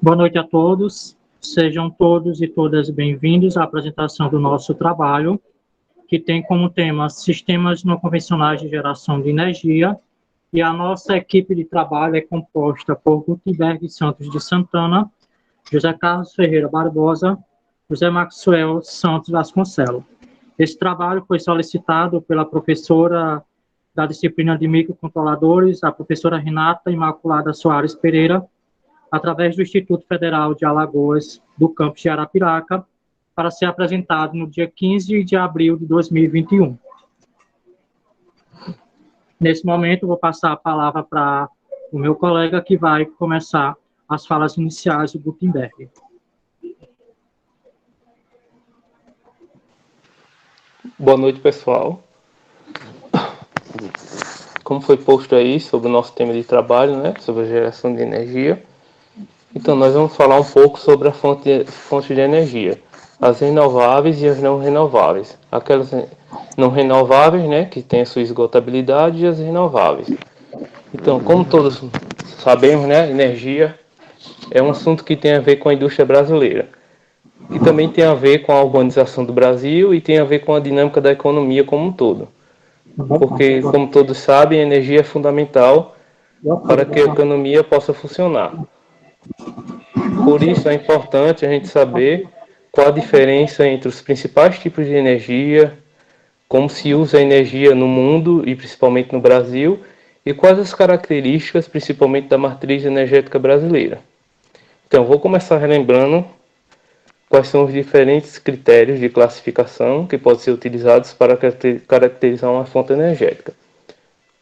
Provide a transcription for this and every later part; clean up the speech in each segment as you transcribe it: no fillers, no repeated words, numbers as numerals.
Boa noite a todos. Sejam todos e todas bem-vindos à apresentação do nosso trabalho, que tem como tema Sistemas não convencionais de geração de energia, e a nossa equipe de trabalho é composta por Gutenberg Santos de Santana, José Carlos Ferreira Barbosa, José Maxwell Santos Vasconcelos. Esse trabalho foi solicitado pela professora da disciplina de microcontroladores, a professora Renata Imaculada Soares Pereira, através do Instituto Federal de Alagoas, do campus de Arapiraca, para ser apresentado no dia 15 de abril de 2021. Nesse momento, vou passar a palavra para o meu colega, que vai começar as falas iniciais do Gutenberg. Boa noite, pessoal. Como foi posto aí sobre o nosso tema de trabalho, né, sobre a geração de energia, então nós vamos falar um pouco sobre a fonte de energia, as renováveis e as não renováveis. Aquelas não renováveis, né, que têm a sua esgotabilidade, e as renováveis. Então, como todos sabemos, né, energia é um assunto que tem a ver com a indústria brasileira, que também tem a ver com a urbanização do Brasil e tem a ver com a dinâmica da economia como um todo. Porque, como todos sabem, a energia é fundamental para que a economia possa funcionar. Por isso é importante a gente saber qual a diferença entre os principais tipos de energia, como se usa a energia no mundo e principalmente no Brasil, e quais as características, principalmente da matriz energética brasileira. Então, vou começar relembrando quais são os diferentes critérios de classificação que podem ser utilizados para caracterizar uma fonte energética,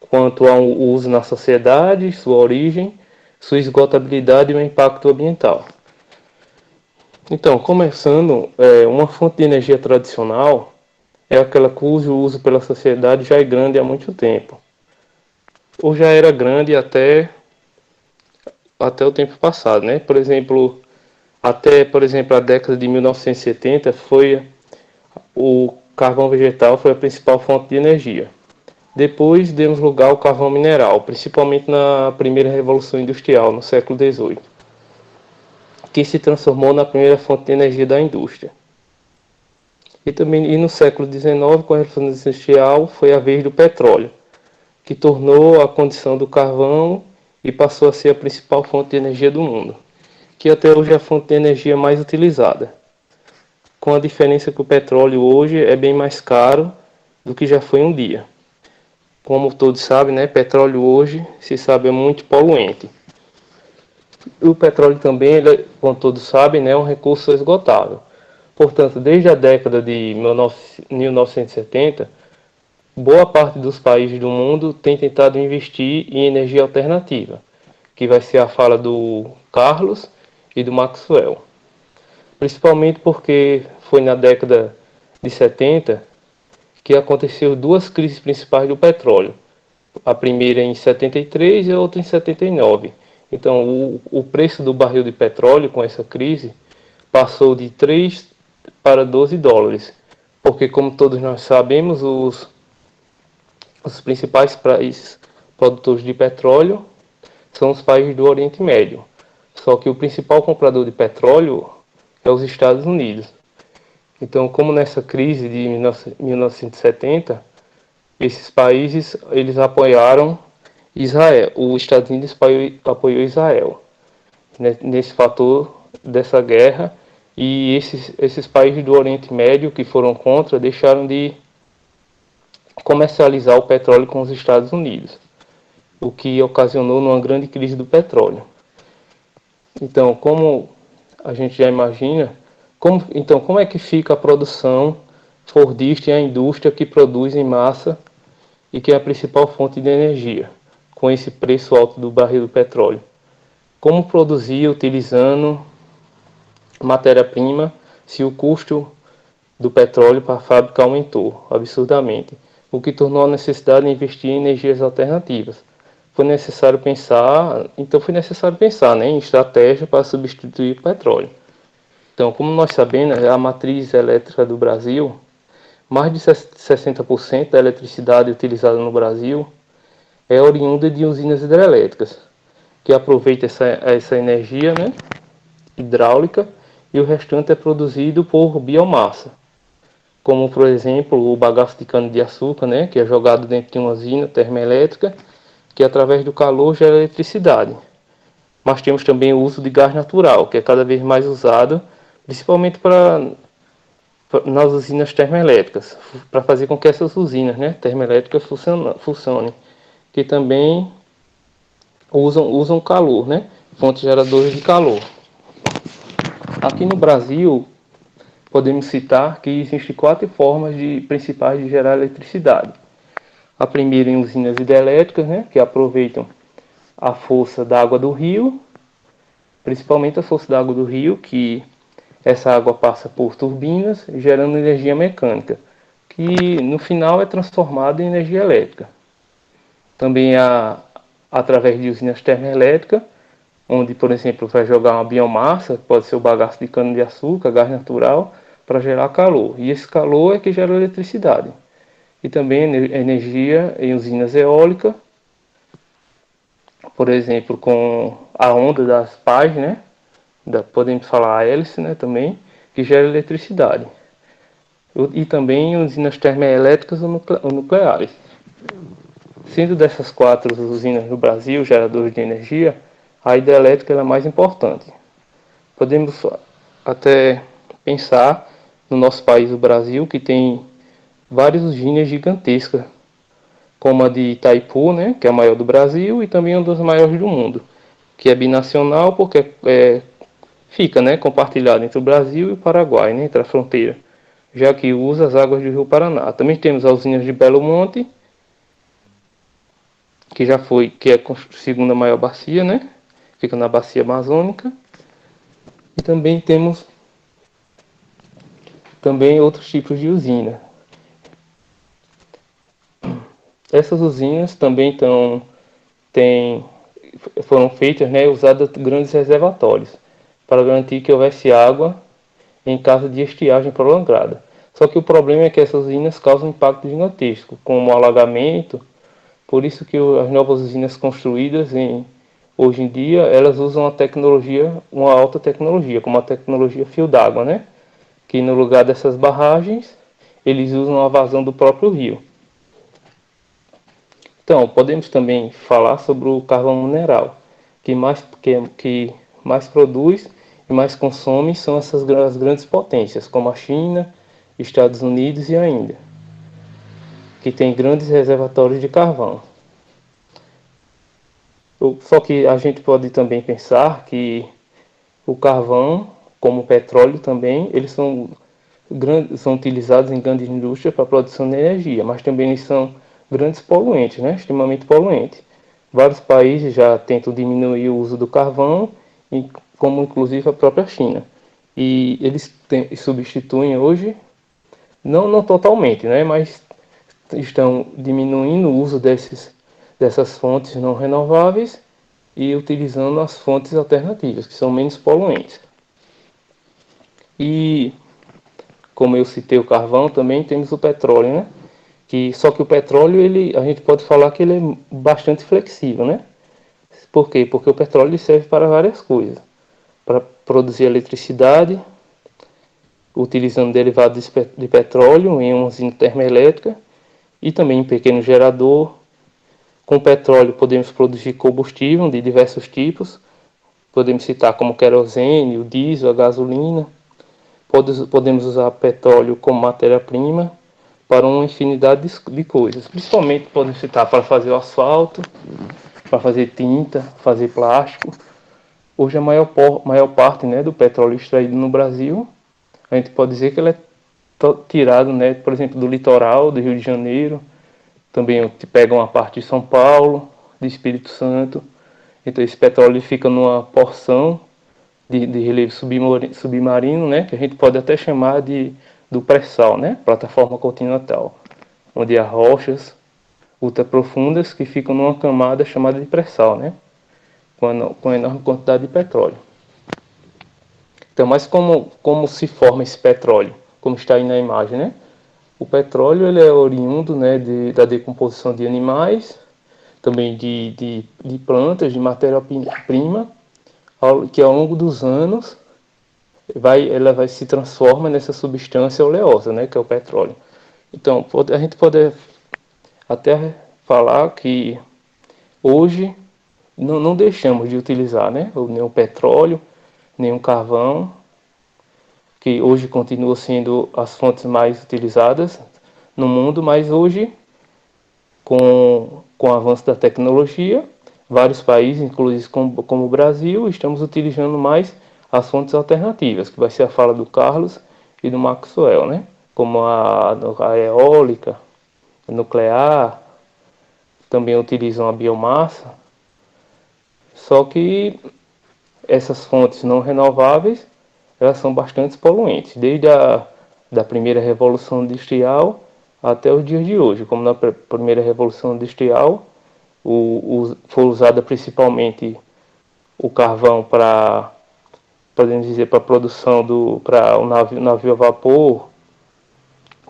quanto ao uso na sociedade, sua origem, sua esgotabilidade e o impacto ambiental. Então, começando, uma fonte de energia tradicional é aquela cujo uso pela sociedade já é grande há muito tempo, ou já era grande até o tempo passado, né? Por exemplo, a década de 1970 o carvão vegetal foi a principal fonte de energia. Depois demos lugar ao carvão mineral, principalmente na primeira revolução industrial, no século XVIII, que se transformou na primeira fonte de energia da indústria. E no século XIX, com a revolução industrial, foi a vez do petróleo, que tornou a condição do carvão e passou a ser a principal fonte de energia do mundo, que até hoje é a fonte de energia mais utilizada, com a diferença que o petróleo hoje é bem mais caro do que já foi um dia. Como todos sabem, né, petróleo hoje, se sabe, é muito poluente. O petróleo também, como todos sabem, né, é um recurso esgotável. Portanto, desde a década de 1970, boa parte dos países do mundo tem tentado investir em energia alternativa, que vai ser a fala do Carlos e do Maxwell. Principalmente porque foi na década de 70 que aconteceu duas crises principais do petróleo. A primeira em 73 e a outra em 79. Então, o preço do barril de petróleo com essa crise passou de 3 para 12 dólares. Porque, como todos nós sabemos, os principais países produtores de petróleo são os países do Oriente Médio. Só que o principal comprador de petróleo é os Estados Unidos. Então, como nessa crise de 1970, esses países eles apoiaram Israel. Os Estados Unidos apoiou Israel nesse fator dessa guerra, e esses países do Oriente Médio que foram contra deixaram de comercializar o petróleo com os Estados Unidos, o que ocasionou uma grande crise do petróleo. Então, como a gente já imagina, como é que fica a produção fordista e a indústria que produz em massa e que é a principal fonte de energia, com esse preço alto do barril do petróleo? Como produzir utilizando matéria-prima se o custo do petróleo para a fábrica aumentou absurdamente, o que tornou a necessidade de investir em energias alternativas? Foi necessário pensar, né, em estratégia para substituir o petróleo. Então, como nós sabemos, a matriz elétrica do Brasil, mais de 60% da eletricidade utilizada no Brasil é oriunda de usinas hidrelétricas, que aproveita essa energia, né, hidráulica, e o restante é produzido por biomassa, como por exemplo o bagaço de cana-de-açúcar, né, que é jogado dentro de uma usina termoelétrica, que através do calor gera eletricidade. Mas temos também o uso de gás natural, que é cada vez mais usado, principalmente nas usinas termoelétricas, para fazer com que essas usinas, né, termoelétricas funcionem, que também usam calor, né, fontes geradoras de calor. Aqui no Brasil, podemos citar que existem 4 formas principais de gerar eletricidade. A primeira em usinas hidrelétricas, né, que aproveitam a força da água do rio, principalmente a força da água do rio, que essa água passa por turbinas, gerando energia mecânica, que no final é transformada em energia elétrica. Também através de usinas termoelétricas, onde, por exemplo, vai jogar uma biomassa, pode ser o bagaço de cana-de-açúcar, gás natural, para gerar calor. E esse calor é que gera eletricidade. E também energia em usinas eólicas, por exemplo, com a onda das pás, né? Podemos falar a hélice, né, também, que gera eletricidade. E também usinas termoelétricas ou nucleares. Sendo dessas 4 usinas no Brasil, geradoras de energia, a hidrelétrica é a mais importante. Podemos até pensar no nosso país, o Brasil, que tem várias usinas gigantescas, como a de Itaipu, né, que é a maior do Brasil, e também uma das maiores do mundo, que é binacional porque fica, né, compartilhado entre o Brasil e o Paraguai, né, entre a fronteira, já que usa as águas do Rio Paraná. Também temos as usinas de Belo Monte, que é a segunda maior bacia, né, fica na bacia amazônica. E também temos outros tipos de usina. Essas usinas também foram feitas, né, usadas grandes reservatórios para garantir que houvesse água em caso de estiagem prolongada. Só que o problema é que essas usinas causam impacto gigantesco, como alagamento. Por isso que as novas usinas construídas hoje em dia, elas usam uma alta tecnologia, como a tecnologia fio d'água, né? Que no lugar dessas barragens, eles usam a vazão do próprio rio. Então, podemos também falar sobre o carvão mineral, que mais produz e mais consome são as grandes potências, como a China, Estados Unidos e a Índia, que tem grandes reservatórios de carvão. Só que a gente pode também pensar que o carvão, como o petróleo também, eles são utilizados em grandes indústrias para a produção de energia, mas também eles são grandes poluentes, né? Extremamente poluentes. Vários países já tentam diminuir o uso do carvão, como inclusive a própria China. E eles substituem hoje, não totalmente, né? Mas estão diminuindo o uso dessas fontes não renováveis e utilizando as fontes alternativas, que são menos poluentes. E, como eu citei o carvão, também temos o petróleo, né? Só que o petróleo, a gente pode falar que ele é bastante flexível, né? Por quê? Porque o petróleo serve para várias coisas. Para produzir eletricidade, utilizando derivados de petróleo em uma usina termoelétrica, e também em pequeno gerador. Com petróleo podemos produzir combustível de diversos tipos. Podemos citar como querosene, o diesel, a gasolina. Podemos usar petróleo como matéria-prima para uma infinidade de coisas. Principalmente podemos citar para fazer o asfalto, para fazer tinta, fazer plástico. Hoje a maior parte, né, do petróleo extraído no Brasil, a gente pode dizer que ele é tirado, né, por exemplo, do litoral do Rio de Janeiro. Também pega uma parte de São Paulo, de Espírito Santo. Então esse petróleo fica numa porção de relevo submarino, né, que a gente pode até chamar do pré-sal, né, plataforma continental, onde há rochas ultraprofundas que ficam numa camada chamada de pré-sal, né, com enorme quantidade de petróleo. Então, mas como se forma esse petróleo? Como está aí na imagem, né? O petróleo ele é oriundo, né, da decomposição de animais, também de plantas, de matéria-prima, que ao longo dos anos ela vai se transforma nessa substância oleosa, né, que é o petróleo. Então, a gente pode até falar que hoje não deixamos de utilizar, né, nem o petróleo, nem o carvão, que hoje continua sendo as fontes mais utilizadas no mundo, mas hoje, com o avanço da tecnologia, vários países, inclusive como o Brasil, estamos utilizando mais as fontes alternativas, que vai ser a fala do Carlos e do Maxwell, né? Como a eólica, a nuclear, também utilizam a biomassa, só que essas fontes não renováveis, elas são bastante poluentes, desde da primeira revolução industrial até os dias de hoje. Como na primeira revolução industrial, foi usada principalmente o carvão para, podemos dizer, para a produção para o navio a vapor,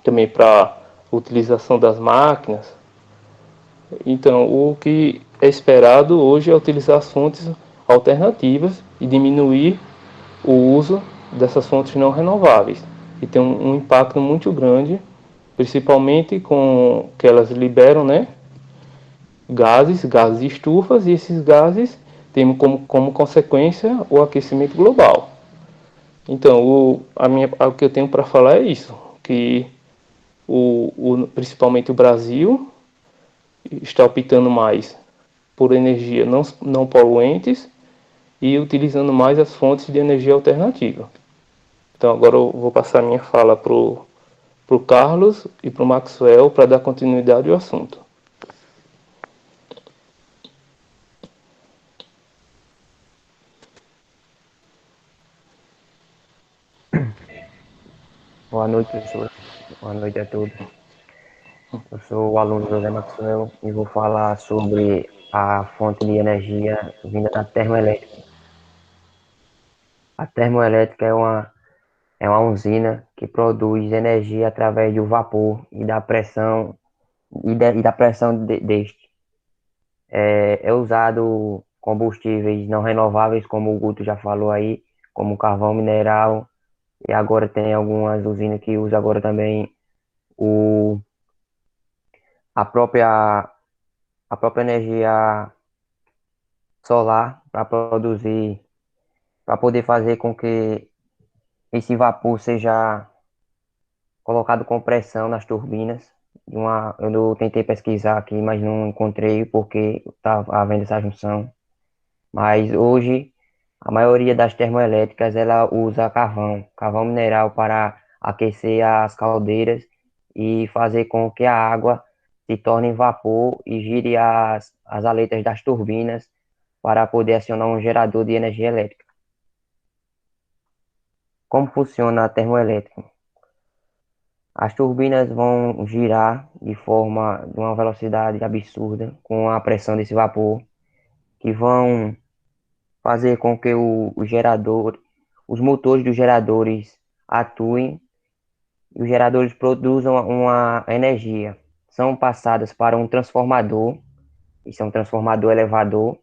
também para utilização das máquinas. Então, o que é esperado hoje é utilizar as fontes alternativas e diminuir o uso dessas fontes não renováveis, e tem um impacto muito grande, principalmente com que elas liberam, né, gases de estufas, e esses gases têm como consequência o aquecimento global. Então, o que eu tenho para falar é isso, que principalmente o Brasil está optando mais por energia não poluentes e utilizando mais as fontes de energia alternativa. Então agora eu vou passar a minha fala para o Carlos e para o Maxwell para dar continuidade ao assunto. Boa noite, professor. Boa noite a todos. Eu sou o aluno José Maxwell e vou falar sobre a fonte de energia vinda da termoelétrica. A termoelétrica é uma usina que produz energia através do vapor e da pressão deste. É usado combustíveis não renováveis, como o Guto já falou aí, como carvão mineral, e agora tem algumas usinas que usam agora também o a própria, a própria energia solar para poder fazer com que esse vapor seja colocado com pressão nas turbinas. Eu tentei pesquisar aqui, mas não encontrei porque estava havendo essa junção. Mas hoje, a maioria das termoelétricas, ela usa carvão mineral para aquecer as caldeiras e fazer com que a água se torne vapor e gire as aletas das turbinas para poder acionar um gerador de energia elétrica. Como funciona a termoelétrica? As turbinas vão girar de uma velocidade absurda com a pressão desse vapor, que vão fazer com que os motores dos geradores atuem e os geradores produzam uma energia. São passadas para um transformador, isso é um transformador elevador.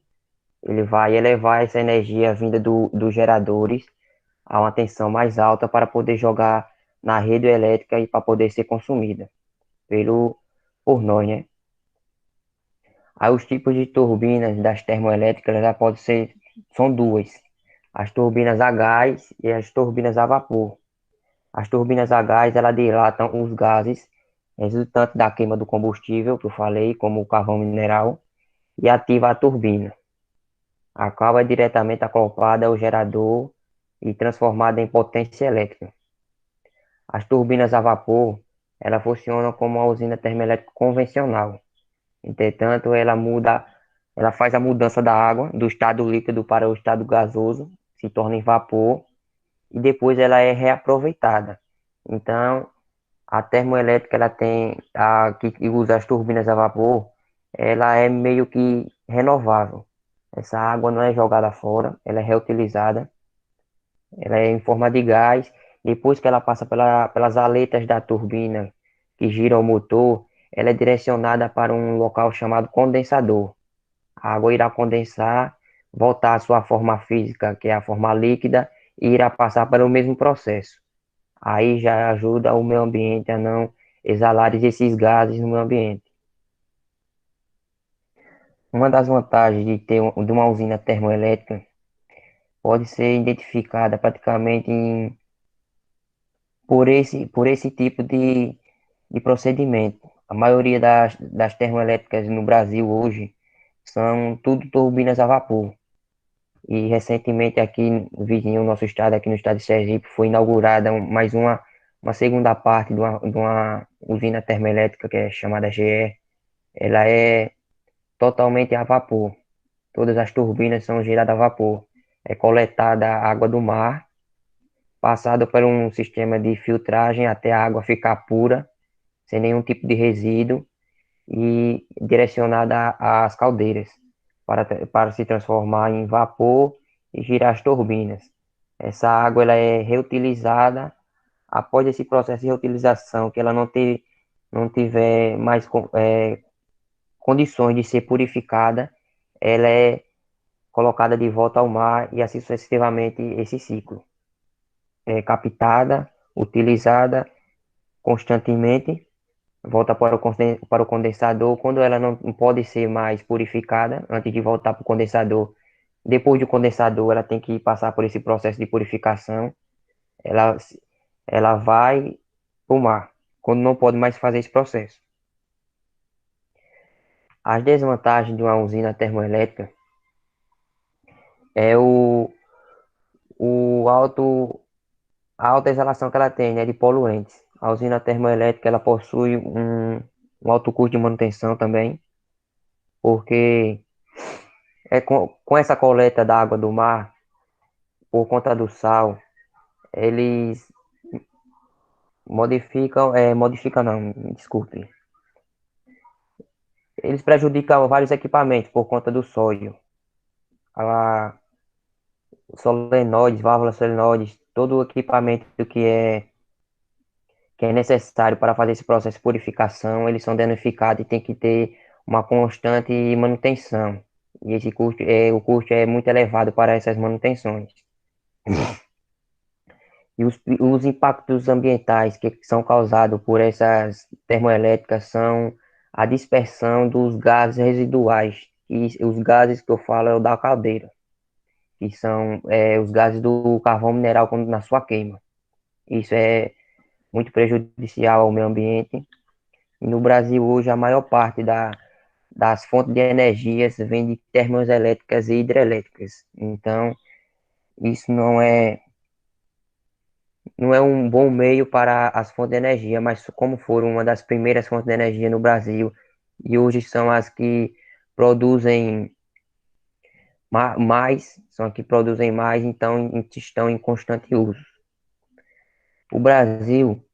Ele vai elevar essa energia vinda dos geradores a uma tensão mais alta para poder jogar na rede elétrica e para poder ser consumida por nós, né? Aí os tipos de turbinas das termoelétricas já são duas: as turbinas a gás e as turbinas a vapor. As turbinas a gás, ela dilatam os gases resultantes da queima do combustível, que eu falei, como o carvão mineral, e ativa a turbina. A qual é diretamente acoplada ao gerador e transformada em potência elétrica. As turbinas a vapor, ela funcionam como uma usina termoelétrica convencional. Entretanto, ela faz a mudança da água do estado líquido para o estado gasoso, se torna em vapor e depois ela é reaproveitada. Então, a termoelétrica que usa as turbinas a vapor, ela é meio que renovável. Essa água não é jogada fora, ela é reutilizada, ela é em forma de gás. Depois que ela passa pelas aletas da turbina que giram o motor, ela é direcionada para um local chamado condensador. a água irá condensar, voltar à sua forma física, que é a forma líquida, e irá passar pelo mesmo processo. Aí já ajuda o meio ambiente a não exalar esses gases no meio ambiente. Uma das vantagens de ter de uma usina termoelétrica pode ser identificada praticamente por esse tipo de procedimento. A maioria das termoelétricas no Brasil hoje são tudo turbinas a vapor. E recentemente aqui, vizinho, nosso estado, aqui no estado de Sergipe, foi inaugurada mais uma segunda parte de uma usina termoelétrica que é chamada GE. Ela é totalmente a vapor. Todas as turbinas são geradas a vapor. É coletada a água do mar, passada por um sistema de filtragem até a água ficar pura, sem nenhum tipo de resíduo, e direcionada às caldeiras, para se transformar em vapor e girar as turbinas. Essa água ela é reutilizada após esse processo de reutilização, que ela não tiver mais condições de ser purificada, ela é colocada de volta ao mar e assim sucessivamente esse ciclo. É captada, utilizada constantemente, volta para o condensador. Quando ela não pode ser mais purificada, antes de voltar para o condensador, depois do condensador, ela tem que passar por esse processo de purificação. Ela, ela vai para o mar, quando não pode mais fazer esse processo. As desvantagens de uma usina termoelétrica é o alto, a alta exalação que ela tem, né, de poluentes. A usina termoelétrica ela possui um alto custo de manutenção também, porque com essa coleta da água do mar, por conta do sal, eles modificam não, desculpe. Eles prejudicam vários equipamentos por conta do sódio. A solenoides, válvulas solenoides, todo o equipamento que é necessário para fazer esse processo de purificação, eles são danificados e tem que ter uma constante manutenção. E o custo é muito elevado para essas manutenções. E os impactos ambientais que são causados por essas termoelétricas são a dispersão dos gases residuais. E os gases que eu falo é o da caldeira, que são os gases do carvão mineral na sua queima. Isso é muito prejudicial ao meio ambiente. E no Brasil hoje a maior parte das fontes de energias vem de termoelétricas e hidrelétricas. Então, isso não é um bom meio para as fontes de energia, mas como foram uma das primeiras fontes de energia no Brasil e hoje são as que produzem mais, são as que produzem mais, então estão em constante uso. O Brasil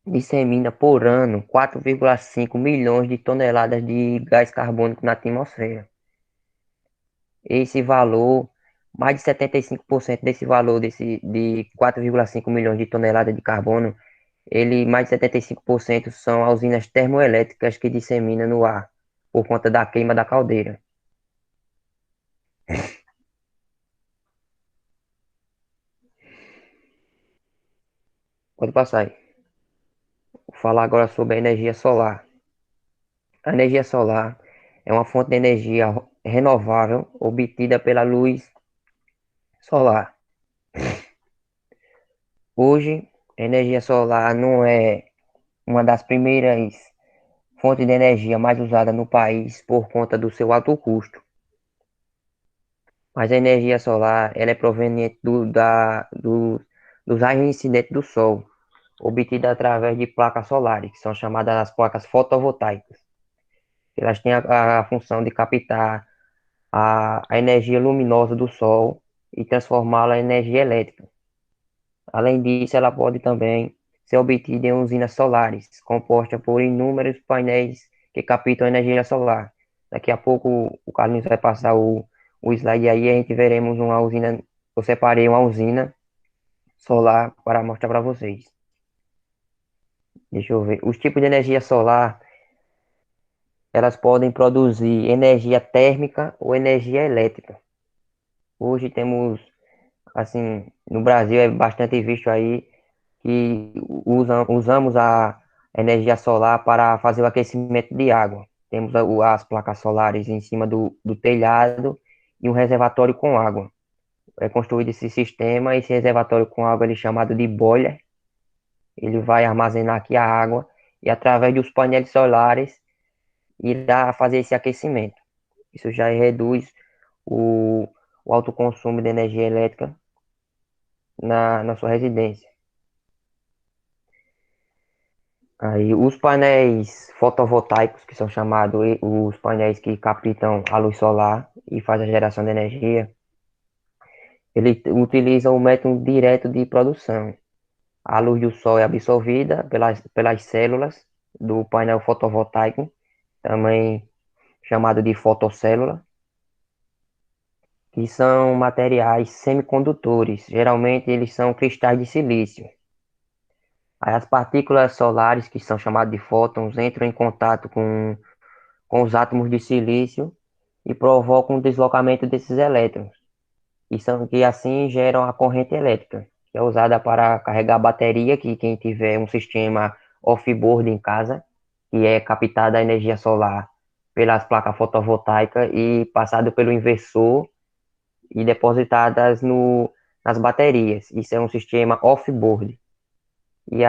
dissemina por ano 4,5 milhões de toneladas de gás carbônico na atmosfera. Esse valor, mais de 75% desse valor de 4,5 milhões de toneladas de carbono, mais de 75% são usinas termoelétricas que disseminam no ar, por conta da queima da caldeira. Pode passar aí. Vou falar agora sobre a energia solar. A energia solar é uma fonte de energia renovável obtida pela luz solar. Hoje, a energia solar não é uma das primeiras fontes de energia mais usada no país por conta do seu alto custo. Mas a energia solar ela é proveniente dos raios incidentes do Sol, obtida através de placas solares, que são chamadas as placas fotovoltaicas. Elas têm a função de captar a energia luminosa do Sol e transformá-la em energia elétrica. Além disso, ela pode também ser obtida em usinas solares, composta por inúmeros painéis que captam energia solar. Daqui a pouco o Carlinhos vai passar o slide aí e a gente veremos uma usina. Eu separei uma usina solar para mostrar para vocês. Deixa eu ver. Os tipos de energia solar elas podem produzir energia térmica ou energia elétrica. Hoje temos, assim, no Brasil é bastante visto aí que usamos a energia solar para fazer o aquecimento de água. Temos as placas solares em cima do telhado e um reservatório com água. É construído esse sistema, esse reservatório com água ele é chamado de boiler. Ele vai armazenar aqui a água e através dos painéis solares irá fazer esse aquecimento. Isso já reduz o, o alto consumo de energia elétrica na sua residência. Aí, os painéis fotovoltaicos, que são chamados os painéis que captam a luz solar e faz a geração de energia, ele utiliza o método direto de produção. A luz do sol é absorvida pelas células do painel fotovoltaico, também chamado de fotocélula, que são materiais semicondutores. Geralmente eles são cristais de silício. Aí as partículas solares, que são chamadas de fótons, entram em contato com os átomos de silício e provocam o deslocamento desses elétrons, que assim geram a corrente elétrica, que é usada para carregar a bateria, que quem tiver um sistema off-board em casa, que é captada a energia solar pelas placas fotovoltaicas e passado pelo inversor e depositadas nas baterias. Isso é um sistema off-board. E,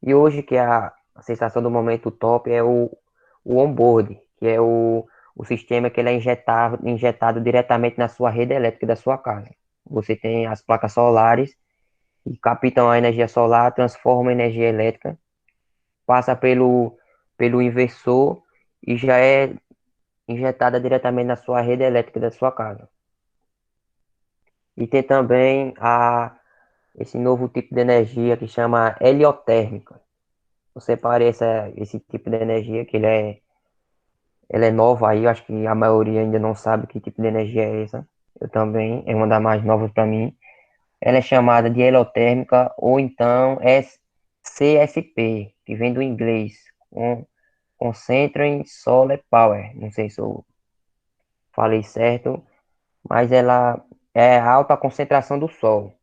e hoje que a sensação do momento top é o on-board, que é o sistema que ele é injetado diretamente na sua rede elétrica da sua casa. Você tem as placas solares que captam a energia solar, transformam em energia elétrica, passa pelo inversor e já é injetada diretamente na sua rede elétrica da sua casa. E tem também esse novo tipo de energia que chama heliotérmica. Eu separei esse tipo de energia, que ela é nova aí, eu acho que a maioria ainda não sabe que tipo de energia é essa. Eu também, é uma das mais novas para mim. Ela é chamada de heliotérmica ou então CSP, que vem do inglês, Concentrated Solar Power. Não sei se eu falei certo, mas ela é a alta concentração do Sol.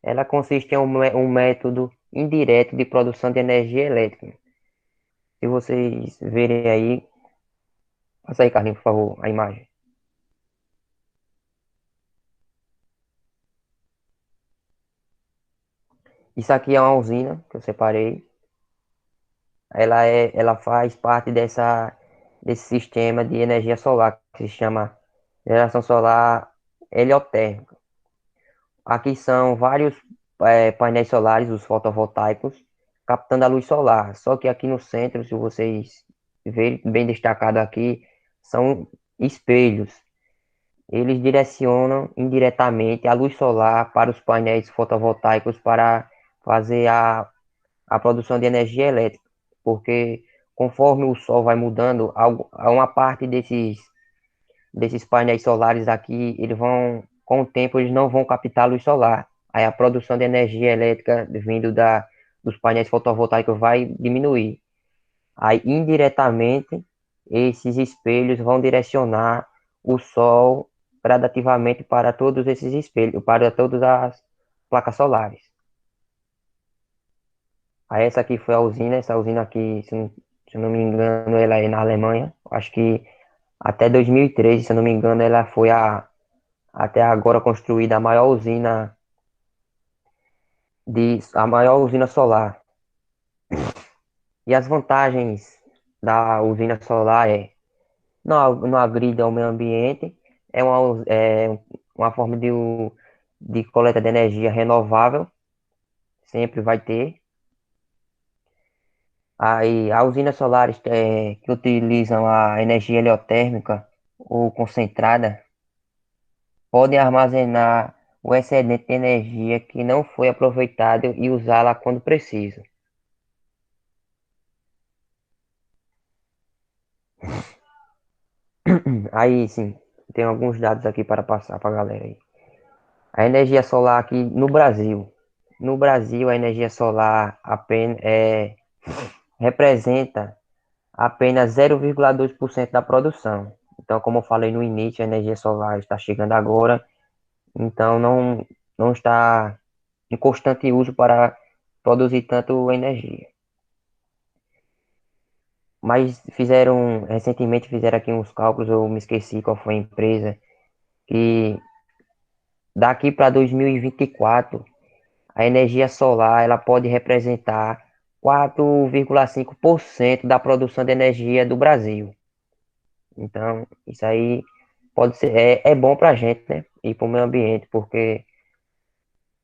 Ela consiste em um método indireto de produção de energia elétrica. Se vocês verem aí, passa aí, Carlinhos, por favor, a imagem. Isso aqui é uma usina que eu separei. Ela faz parte desse sistema de energia solar que se chama geração solar heliotérmica. Aqui são vários painéis solares, os fotovoltaicos, captando a luz solar. Só que aqui no centro, se vocês verem bem destacado aqui, são espelhos. Eles direcionam indiretamente a luz solar para os painéis fotovoltaicos para fazer a produção de energia elétrica, porque conforme o sol vai mudando, uma parte desses painéis solares aqui, com o tempo, eles não vão captar luz solar. Aí a produção de energia elétrica vindo dos painéis fotovoltaicos vai diminuir. Aí, indiretamente, esses espelhos vão direcionar o sol gradativamente para todos esses espelhos, para todas as placas solares. Aí essa aqui foi a usina, essa usina aqui, se eu não me engano, ela é na Alemanha. Acho que até 2013, se eu não me engano, ela foi até agora construída a maior usina solar. E as vantagens da usina solar não agride ao meio ambiente, uma forma de coleta de energia renovável, sempre vai ter. Aí, as usinas solares que utilizam a energia heliotérmica ou concentrada podem armazenar o excedente de energia que não foi aproveitado e usá-la quando preciso. Aí, sim, tem alguns dados aqui para passar para a galera aí. A energia solar aqui no Brasil. No Brasil, a energia solar representa apenas 0,2% da produção. Então, como eu falei no início, a energia solar está chegando agora, então não está em constante uso para produzir tanto energia. Mas recentemente fizeram aqui uns cálculos, eu me esqueci qual foi a empresa, que daqui para 2024, a energia solar ela pode representar 4,5% da produção de energia do Brasil. Então, isso aí pode ser, é bom para a gente, né? E para o meio ambiente, porque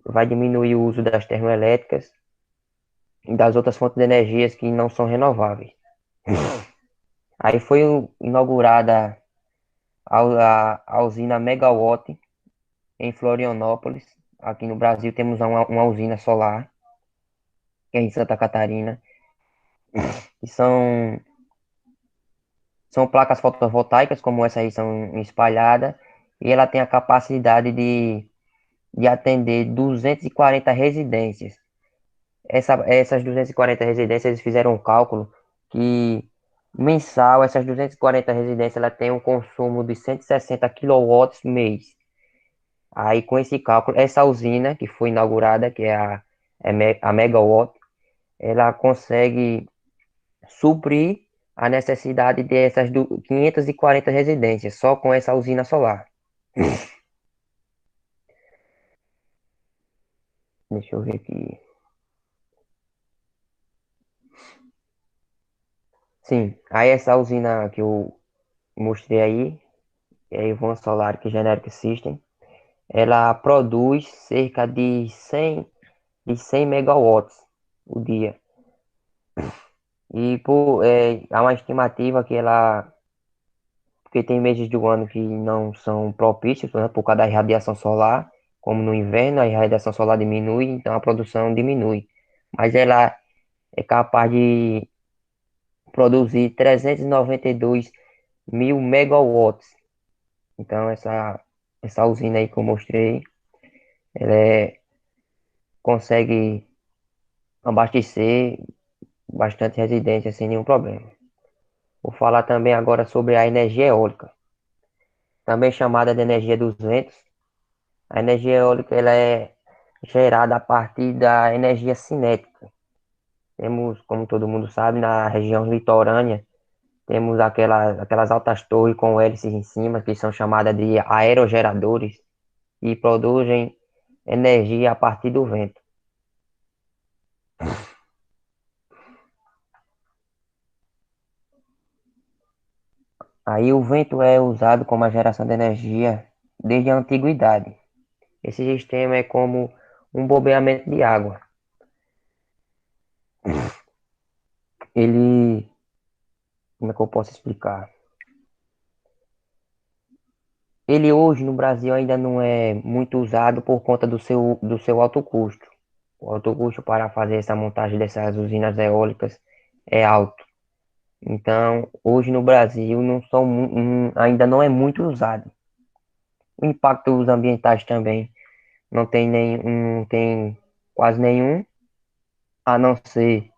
vai diminuir o uso das termoelétricas e das outras fontes de energias que não são renováveis. Aí foi inaugurada a usina Megawatt em Florianópolis. Aqui no Brasil temos uma usina solar, que é em Santa Catarina, que são placas fotovoltaicas, como essa aí são espalhadas, e ela tem a capacidade de atender 240 residências. Essas 240 residências, eles fizeram um cálculo que mensal, essas 240 residências, ela tem um consumo de 160 quilowatts mês. Aí, com esse cálculo, essa usina que foi inaugurada, que é a Megawatt, ela consegue suprir a necessidade dessas 540 residências, só com essa usina solar. Deixa eu ver aqui. Sim, aí essa usina que eu mostrei aí, que é a Ivan Solar Generic System, ela produz cerca de 100 megawatts o dia. E há uma estimativa que porque tem meses do ano que não são propícios, né, por causa da radiação solar, como no inverno, a radiação solar diminui, então a produção diminui. Mas ela é capaz de produzir 392 mil megawatts. Então essa usina aí que eu mostrei, ela consegue abastecer bastante residência sem nenhum problema. Vou falar também agora sobre a energia eólica, também chamada de energia dos ventos. A energia eólica ela é gerada a partir da energia cinética. Temos, como todo mundo sabe, na região litorânea, temos aquelas altas torres com hélices em cima, que são chamadas de aerogeradores, e produzem energia a partir do vento. Aí o vento é usado como a geração de energia desde a antiguidade. Esse sistema é como um bombeamento de água. Ele, como é que eu posso explicar? Ele hoje no Brasil ainda não é muito usado por conta do seu alto custo. O alto custo para fazer essa montagem dessas usinas eólicas é alto. Então, hoje no Brasil ainda não é muito usado. O impacto ambientais também não tem quase nenhum, a não ser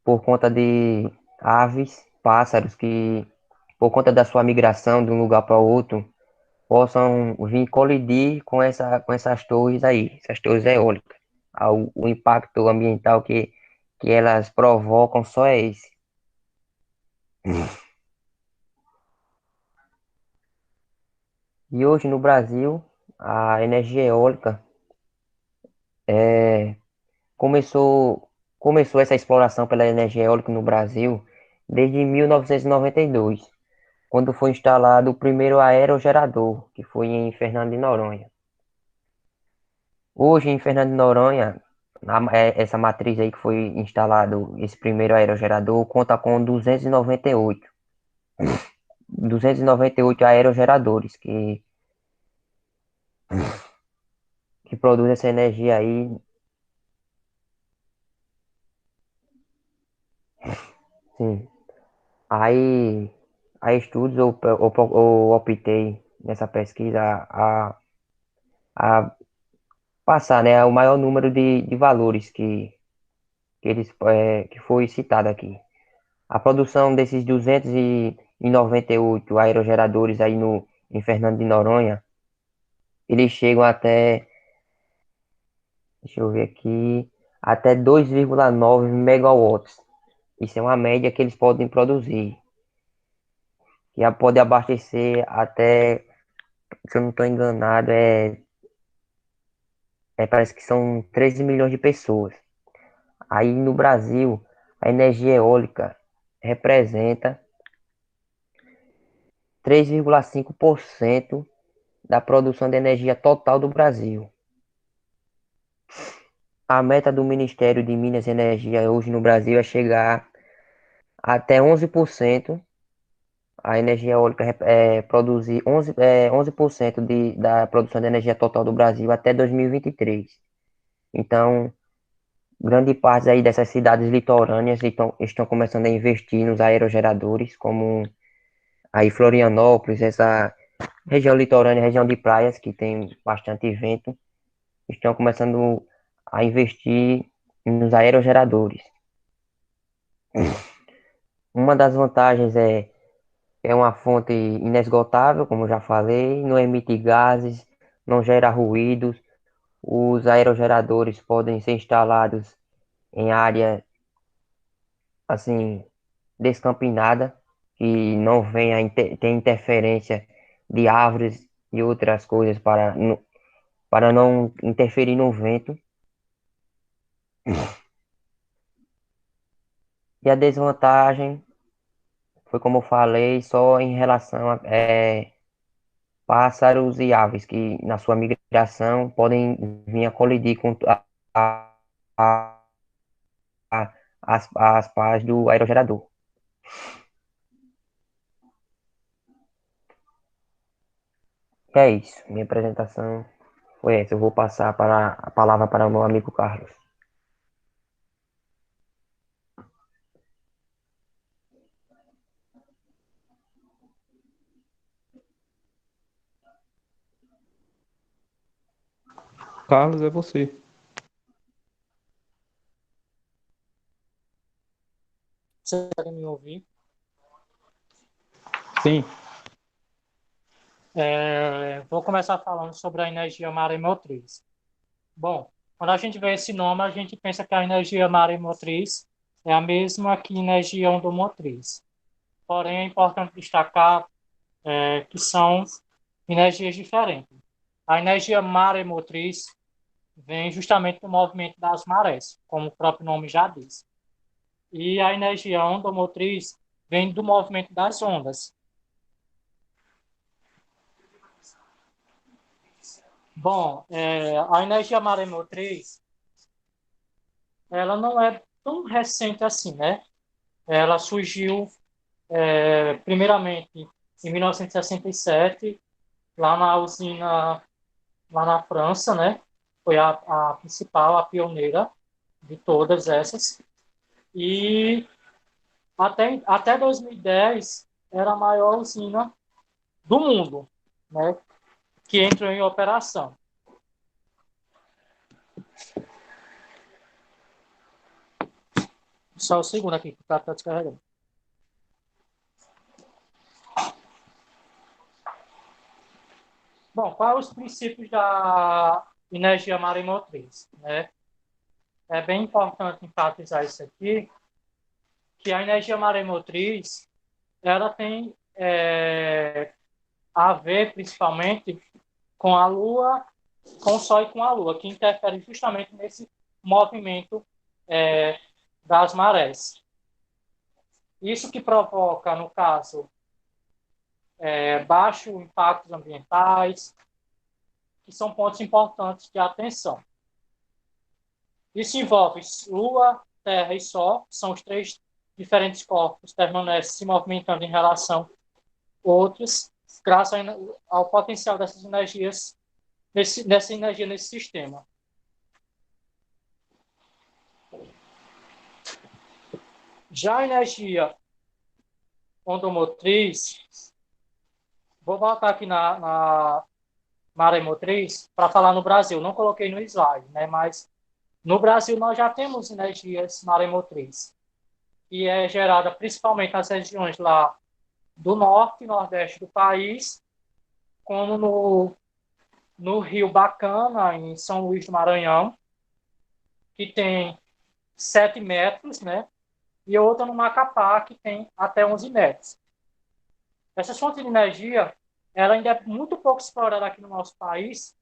por conta de aves, pássaros que, por conta da sua migração de um lugar para outro, possam vir colidir com essas torres aí, essas torres eólicas. O impacto ambiental que elas provocam só é esse. E hoje no Brasil, a energia eólica é, começou, começou essa exploração pela energia eólica no Brasil desde 1992, quando foi instalado o primeiro aerogerador, que foi em Fernando de Noronha. Hoje, em Fernando de Noronha, essa matriz aí que foi instalado, esse primeiro aerogerador, conta com 298 aerogeradores que produzem essa energia aí. Sim. Aí, aí estudos, eu optei nessa pesquisa a passar, né, o maior número de valores que foi citado aqui. A produção desses 298 aerogeradores aí em Fernando de Noronha, eles chegam até, deixa eu ver aqui, até 2,9 megawatts. Isso é uma média que eles podem produzir. Que pode abastecer até, se eu não estou enganado, parece que são 13 milhões de pessoas. Aí no Brasil, a energia eólica representa 3,5% da produção de energia total do Brasil. A meta do Ministério de Minas e Energia hoje no Brasil é chegar até 11%. A energia eólica produzir 11% da produção de energia total do Brasil até 2023. Então, grande parte aí dessas cidades litorâneas estão começando a investir nos aerogeradores, como aí Florianópolis, essa região litorânea, região de praias, que tem bastante vento, estão começando a investir nos aerogeradores. Uma das vantagens é uma fonte inesgotável, como já falei, não emite gases, não gera ruídos. Os aerogeradores podem ser instalados em área assim descampinada, que não venha ter interferência de árvores e outras coisas para não interferir no vento. E a desvantagem foi como eu falei, só em relação a pássaros e aves que na sua migração podem vir a colidir com a- as pás do aerogerador. É isso, minha apresentação foi essa. Eu vou passar a palavra para o meu amigo Carlos. Carlos, é você. Você consegue me ouvir? Sim. Vou começar falando sobre a energia maremotriz. Bom, quando a gente vê esse nome, a gente pensa que a energia maremotriz é a mesma que energia ondomotriz. Porém, é importante destacar que são energias diferentes. A energia maremotriz vem justamente do movimento das marés, como o próprio nome já diz. E a energia ondomotriz vem do movimento das ondas. Bom, a energia maremotriz, ela não é tão recente assim, né? Ela surgiu, primeiramente, em 1967, lá na usina, lá na França, né? Foi a principal, a pioneira de todas essas. E até 2010 era a maior usina do mundo, né? Que entrou em operação. Só o segundo aqui, que está descarregando. Bom, quais os princípios da energia maremotriz, né? É bem importante enfatizar isso aqui, que a energia maremotriz, ela tem a ver principalmente com a Lua, com o Sol e com a Lua, que interferem justamente nesse movimento das marés. Isso que provoca, no caso, baixos impactos ambientais, que são pontos importantes de atenção. Isso envolve Lua, Terra e Sol, que são os três diferentes corpos que permanecem se movimentando em relação a outros, graças ao potencial dessas energias, dessa energia nesse sistema. Já a energia ondomotriz, vou voltar aqui na maremotriz para falar no Brasil. Não coloquei no slide, né? Mas No Brasil, nós já temos energias maremotriz, que é gerada principalmente nas regiões lá do norte e nordeste do país, como no Rio Bacana, em São Luís do Maranhão, que tem 7 metros, né? E outra no Macapá, que tem até 11 metros. Essa fonte de energia, ela ainda é muito pouco explorada aqui no nosso país,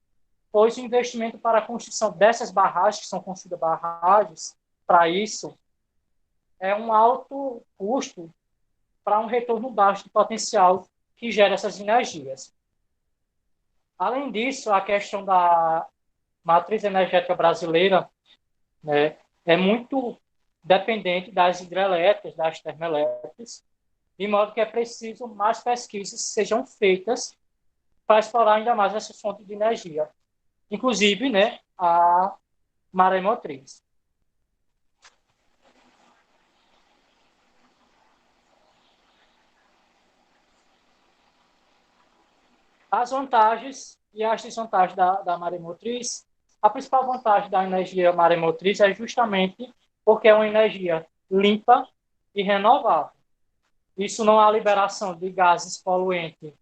pois o investimento para a construção dessas barragens, que são construídas barragens, para isso, é um alto custo para um retorno baixo de potencial que gera essas energias. Além disso, a questão da matriz energética brasileira, né, é muito dependente das hidrelétricas, das termoelétricas, de modo que é preciso mais pesquisas sejam feitas para explorar ainda mais essa fonte de energia, inclusive, né, a maremotriz. As vantagens e as desvantagens da maremotriz, a principal vantagem da energia maremotriz é justamente porque é uma energia limpa e renovável. Isso não há liberação de gases poluentes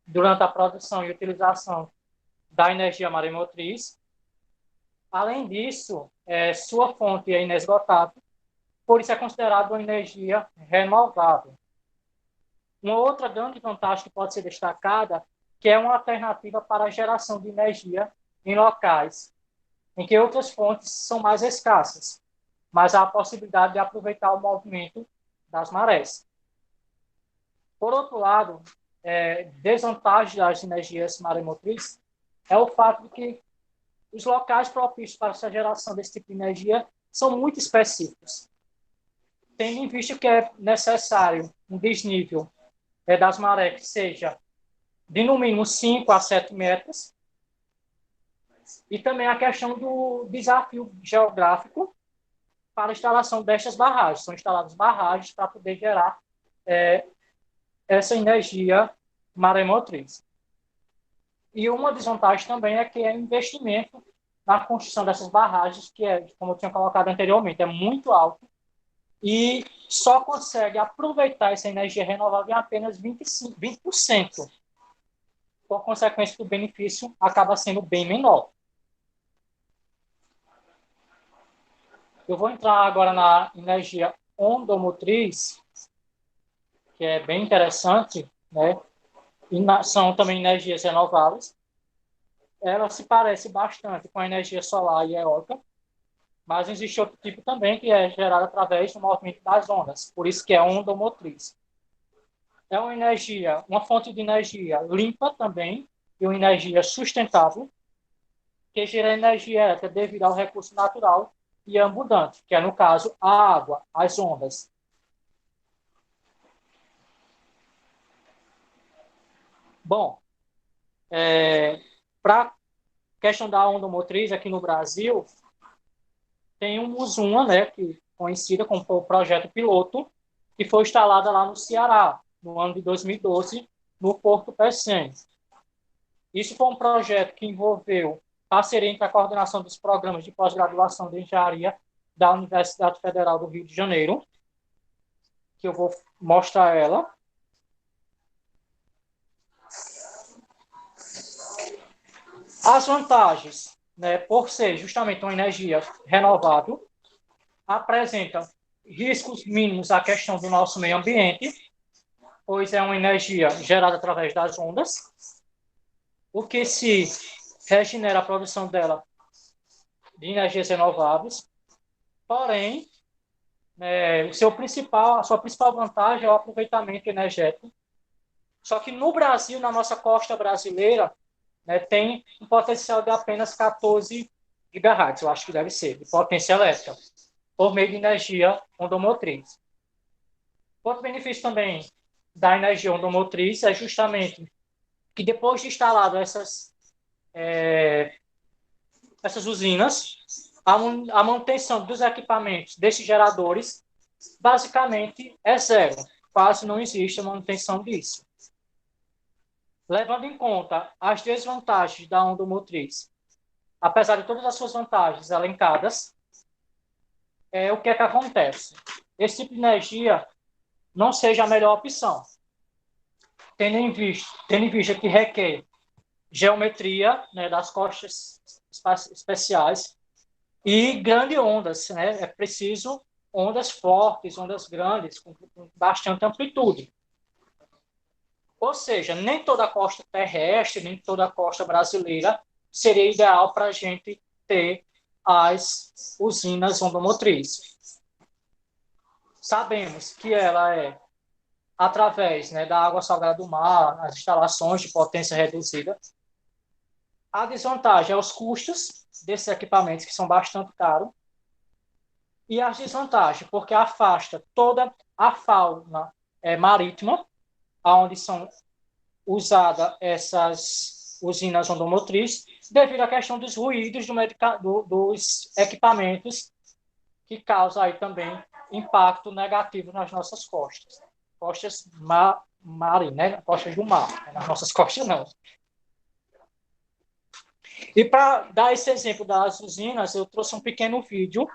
durante a produção e utilização da energia maremotriz. Além disso, sua fonte é inesgotável, por isso é considerada uma energia renovável. Uma outra grande vantagem que pode ser destacada, que é uma alternativa para a geração de energia em locais em que outras fontes são mais escassas, mas há a possibilidade de aproveitar o movimento das marés. Por outro lado, desvantagem das energias maremotrizes é o fato de que os locais propícios para essa geração desse tipo de energia são muito específicos, tendo em vista que é necessário um desnível das marés que seja de no mínimo 5 a 7 metros, e também a questão do desafio geográfico para a instalação destas barragens. São instaladas barragens para poder gerar essa energia maremotriz. E uma desvantagem também é que é investimento na construção dessas barragens, que é, como eu tinha colocado anteriormente, é muito alto e só consegue aproveitar essa energia renovável em apenas 20%. Por consequência, o benefício acaba sendo bem menor. Eu vou entrar agora na energia ondomotriz, que é bem interessante, né? E são também energias renováveis. Ela se parece bastante com a energia solar e eólica, mas existe outro tipo também que é gerado através do movimento das ondas, por isso que é ondomotriz. É uma fonte de energia limpa também, e uma energia sustentável, que gera energia elétrica devido ao recurso natural e abundante, que é, no caso, a água, as ondas. Bom, para a questão da onda motriz aqui no Brasil, tem uma, né, que conhecida como o projeto piloto, que foi instalada lá no Ceará, no ano de 2012, no Porto Pecém. Isso foi um projeto que envolveu parceria entre a coordenação dos programas de pós-graduação de engenharia da Universidade Federal do Rio de Janeiro, que eu vou mostrar ela. As vantagens, né, por ser justamente uma energia renovável, apresenta riscos mínimos à questão do nosso meio ambiente, pois é uma energia gerada através das ondas, o que se regenera a produção dela de energias renováveis. Porém, a sua principal vantagem é o aproveitamento energético. Só que no Brasil, na nossa costa brasileira, né, tem um potencial de apenas 14 gigahertz, eu acho que deve ser, de potência elétrica, por meio de energia ondomotriz. Outro benefício também da energia ondomotriz é justamente que depois de instalado essas usinas, a manutenção dos equipamentos desses geradores basicamente é zero. Quase não existe a manutenção disso. Levando em conta as desvantagens da onda motriz, apesar de todas as suas vantagens elencadas, o que é que acontece? Esse tipo de energia não seja a melhor opção, tendo em vista que requer geometria, né, das costas especiais e grandes ondas, né? É preciso ondas fortes, ondas grandes, com bastante amplitude. Ou seja, nem toda a costa terrestre, nem toda a costa brasileira seria ideal para a gente ter as usinas ondomotrizes. Sabemos que ela é através, né, da água salgada do mar, as instalações de potência reduzida. A desvantagem é os custos desses equipamentos, que são bastante caros, e as desvantagens, porque afasta toda a fauna marítima, onde são usadas essas usinas ondomotrizes, devido à questão dos ruídos dos equipamentos, que causa aí também impacto negativo nas nossas costas. Costas marinhas, né? Costas do mar. Nas nossas costas, não. E para dar esse exemplo das usinas, eu trouxe um pequeno vídeo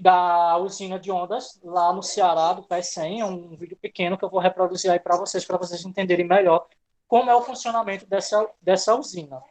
da usina de ondas, lá no Ceará, do PE100, é um vídeo pequeno que eu vou reproduzir aí para vocês entenderem melhor como é o funcionamento dessa usina.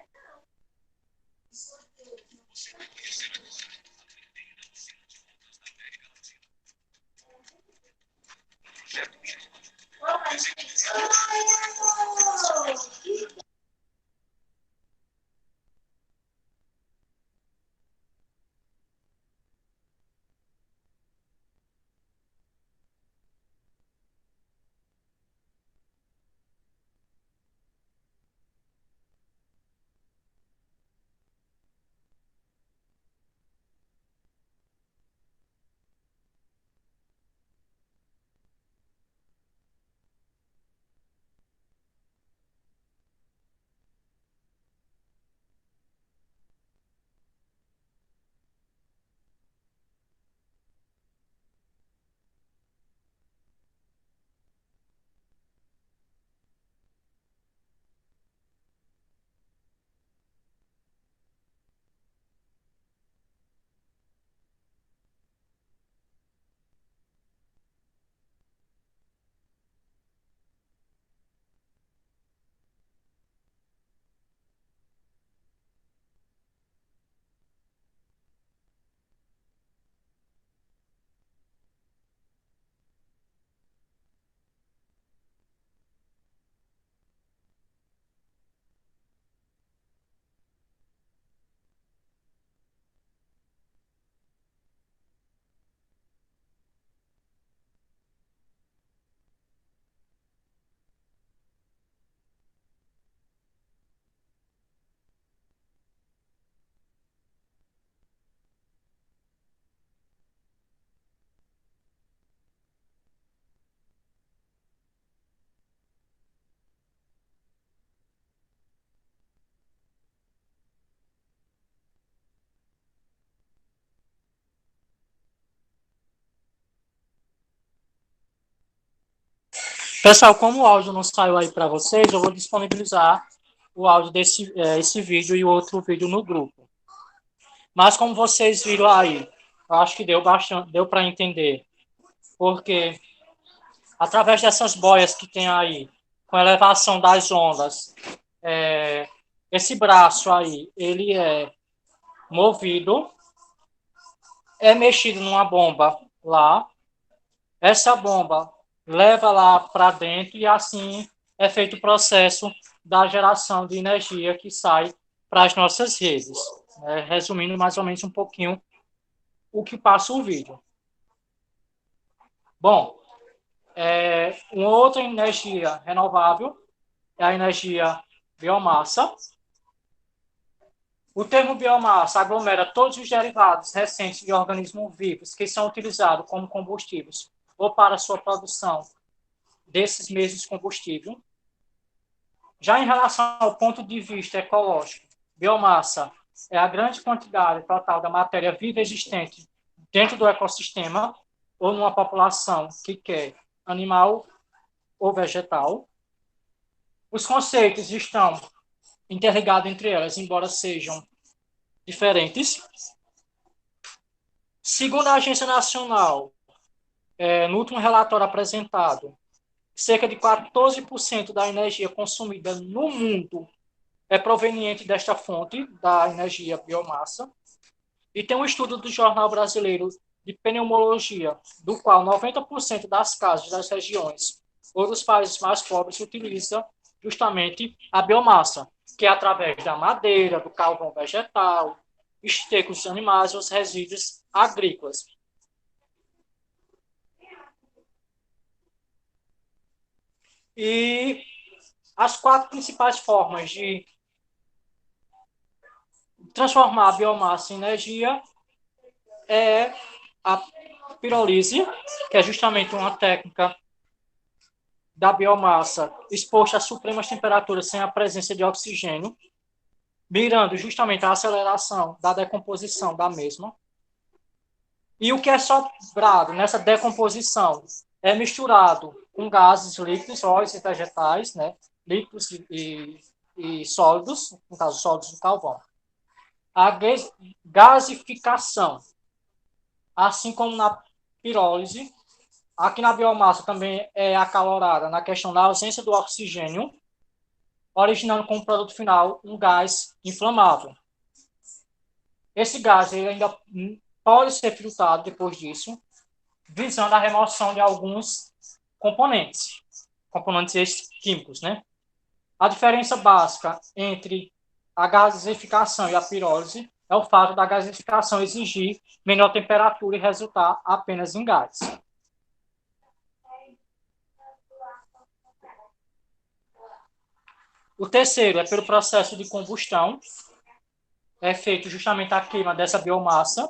Pessoal, como o áudio não saiu aí para vocês, eu vou disponibilizar o áudio esse vídeo e o outro vídeo no grupo. Mas como vocês viram aí, eu acho que deu para entender, porque através dessas boias que tem aí, com a elevação das ondas, esse braço aí, ele é movido, é mexido numa bomba lá, essa bomba leva lá para dentro e assim é feito o processo da geração de energia que sai para as nossas redes. Resumindo mais ou menos um pouquinho o que passa o vídeo. Bom, uma outra energia renovável é a energia biomassa. O termo biomassa aglomera todos os derivados recentes de organismos vivos que são utilizados como combustíveis ou para sua produção desses mesmos combustíveis. Já em relação ao ponto de vista ecológico, biomassa é a grande quantidade total da matéria viva existente dentro do ecossistema ou numa população que quer animal ou vegetal. Os conceitos estão interligados entre elas, embora sejam diferentes. Segundo a Agência Nacional, no último relatório apresentado, cerca de 14% da energia consumida no mundo é proveniente desta fonte, da energia biomassa. E tem um estudo do Jornal Brasileiro de Pneumologia, do qual 90% das casas das regiões ou dos países mais pobres utiliza justamente a biomassa, que é através da madeira, do carvão vegetal, esterco dos animais e os resíduos agrícolas. E as 4 principais formas de transformar a biomassa em energia é a pirólise, que é justamente uma técnica da biomassa exposta a supremas temperaturas sem a presença de oxigênio, mirando justamente a aceleração da decomposição da mesma. E o que é sobrado nessa decomposição é misturado com gases líquidos, óleos e vegetais, né? Líquidos e sólidos, no caso, sólidos do carvão. A gasificação, assim como na pirólise, aqui na biomassa também é acalorada na questão da ausência do oxigênio, originando como produto final um gás inflamável. Esse gás ele ainda pode ser filtrado depois disso, visando a remoção de alguns componentes químicos, né? A diferença básica entre a gasificação e a pirólise é o fato da gasificação exigir menor temperatura e resultar apenas em gás. O terceiro é pelo processo de combustão, é feito justamente a queima dessa biomassa,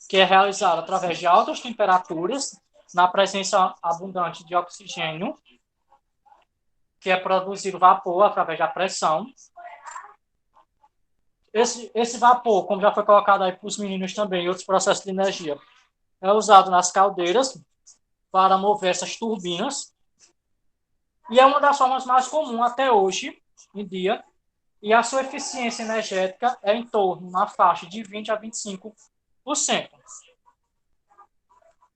que é realizada através de altas temperaturas, na presença abundante de oxigênio, que é produzido vapor através da pressão. Esse vapor, como já foi colocado aí para os meninos também, e outros processos de energia, é usado nas caldeiras para mover essas turbinas, e é uma das formas mais comuns até hoje em dia, e a sua eficiência energética é em torno, na faixa de 20% a 25%.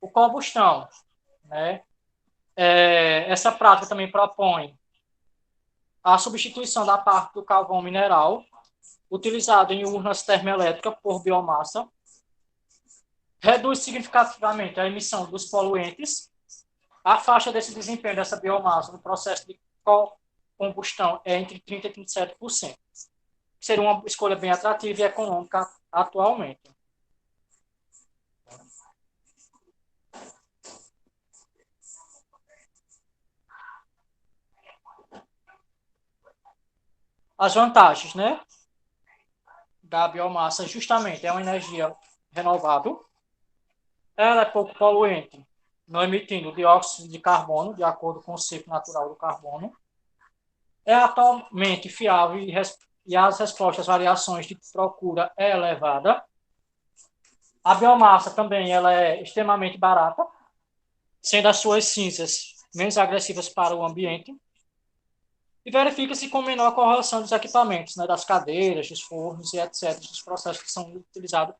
O combustão, né? Essa prática também propõe a substituição da parte do carvão mineral, utilizado em urnas termoelétricas por biomassa, reduz significativamente a emissão dos poluentes, a faixa desse desempenho dessa biomassa no processo de combustão é entre 30% e 37%. Seria uma escolha bem atrativa e econômica atualmente. As vantagens, né, da biomassa justamente é uma energia renovável, ela é pouco poluente, não emitindo dióxido de carbono, de acordo com o ciclo natural do carbono, é atualmente fiável e as respostas às variações de procura é elevada. A biomassa também ela é extremamente barata, sendo as suas cinzas menos agressivas para o ambiente, e verifica-se com menor corrosão dos equipamentos, né, das cadeiras, dos fornos e etc., dos processos que são utilizados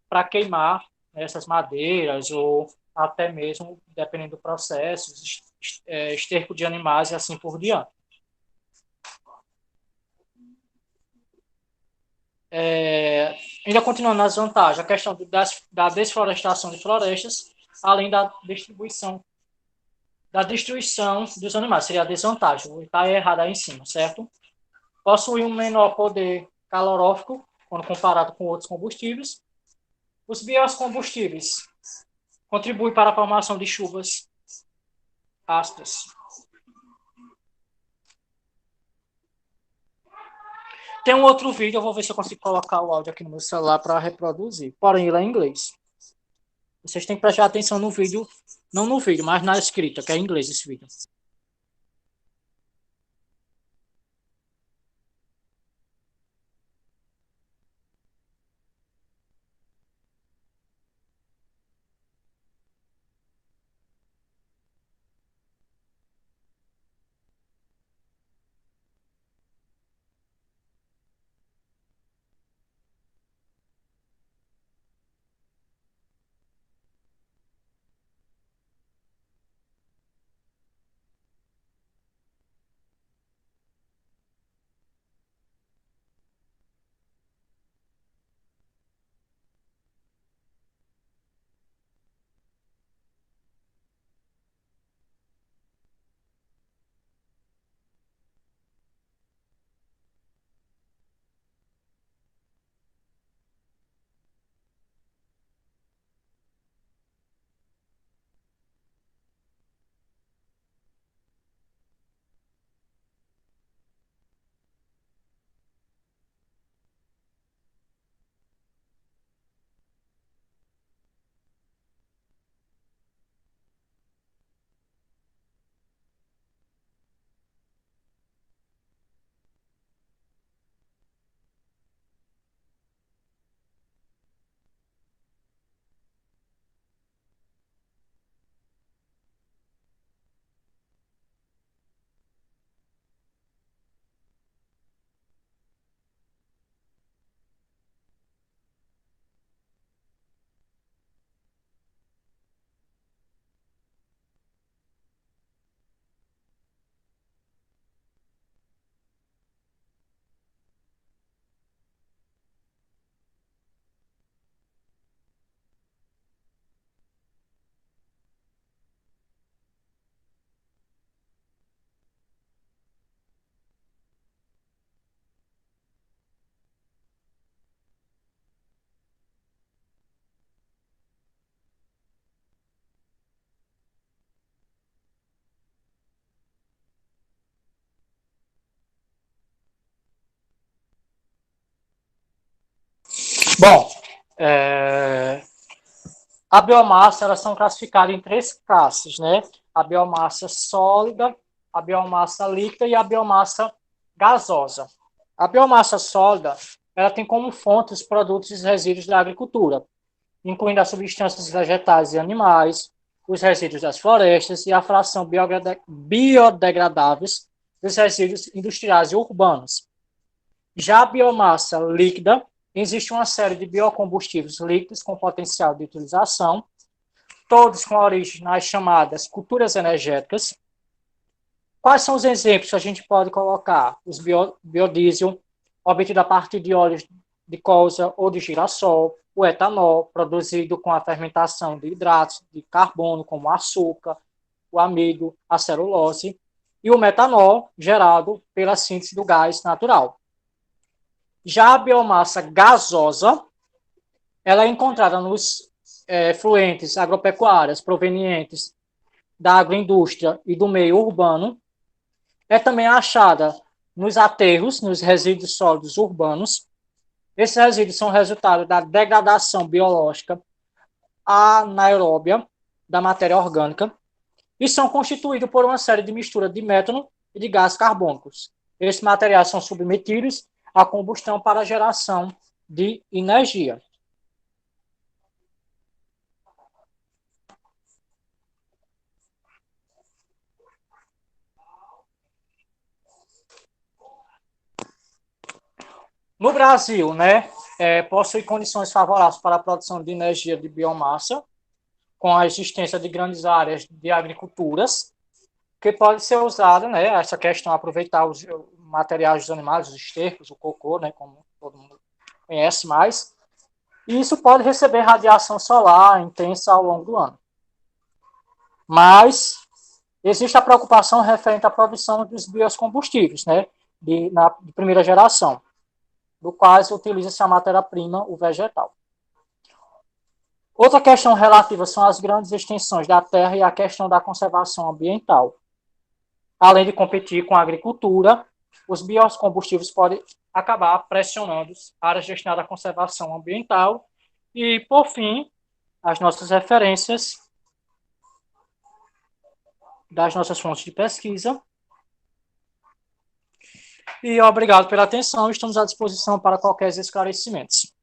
para queimar essas madeiras ou até mesmo, dependendo do processo, esterco de animais e assim por diante. Ainda continuando nas vantagens, a questão da desflorestação de florestas, além da destruição dos animais, seria a desvantagem, vou estar errado aí em cima, certo? Possui um menor poder calorífico, quando comparado com outros combustíveis. Os biocombustíveis contribuem para a formação de chuvas ácidas. Tem um outro vídeo, eu vou ver se eu consigo colocar o áudio aqui no meu celular para reproduzir, porém ele é em inglês. Vocês têm que prestar atenção no vídeo, não no vídeo, mas na escrita, que é em inglês esse vídeo. Bom, a biomassa, elas são classificadas em 3 classes, né? A biomassa sólida, a biomassa líquida e a biomassa gasosa. A biomassa sólida, ela tem como fonte os produtos e resíduos da agricultura, incluindo as substâncias vegetais e animais, os resíduos das florestas e a fração biodegradáveis dos resíduos industriais e urbanos. Já a biomassa líquida, existe uma série de biocombustíveis líquidos com potencial de utilização, todos com origem nas chamadas culturas energéticas. Quais são os exemplos que a gente pode colocar? Os biodiesel, obtido a partir de óleos de colza ou de girassol, o etanol, produzido com a fermentação de hidratos de carbono, como o açúcar, o amido, a celulose, e o metanol, gerado pela síntese do gás natural. Já a biomassa gasosa, ela é encontrada nos fluentes agropecuários provenientes da agroindústria e do meio urbano. É também achada nos aterros, nos resíduos sólidos urbanos. Esses resíduos são resultado da degradação biológica anaeróbia da matéria orgânica e são constituídos por uma série de misturas de metano e de gases carbônicos. Esses materiais são submetidos à combustão para a geração de energia. No Brasil, né, possui condições favoráveis para a produção de energia de biomassa, com a existência de grandes áreas de agriculturas, que pode ser usada, né, essa questão, aproveitar os materiais dos animais, os estercos, o cocô, né, como todo mundo conhece mais, e isso pode receber radiação solar intensa ao longo do ano. Mas existe a preocupação referente à produção dos biocombustíveis, né, de primeira geração, do quais utiliza-se a matéria-prima, o vegetal. Outra questão relativa são as grandes extensões da terra e a questão da conservação ambiental. Além de competir com a agricultura, os biocombustíveis podem acabar pressionando áreas destinadas à conservação ambiental. E, por fim, as nossas referências das nossas fontes de pesquisa. E obrigado pela atenção, estamos à disposição para qualquer esclarecimentos.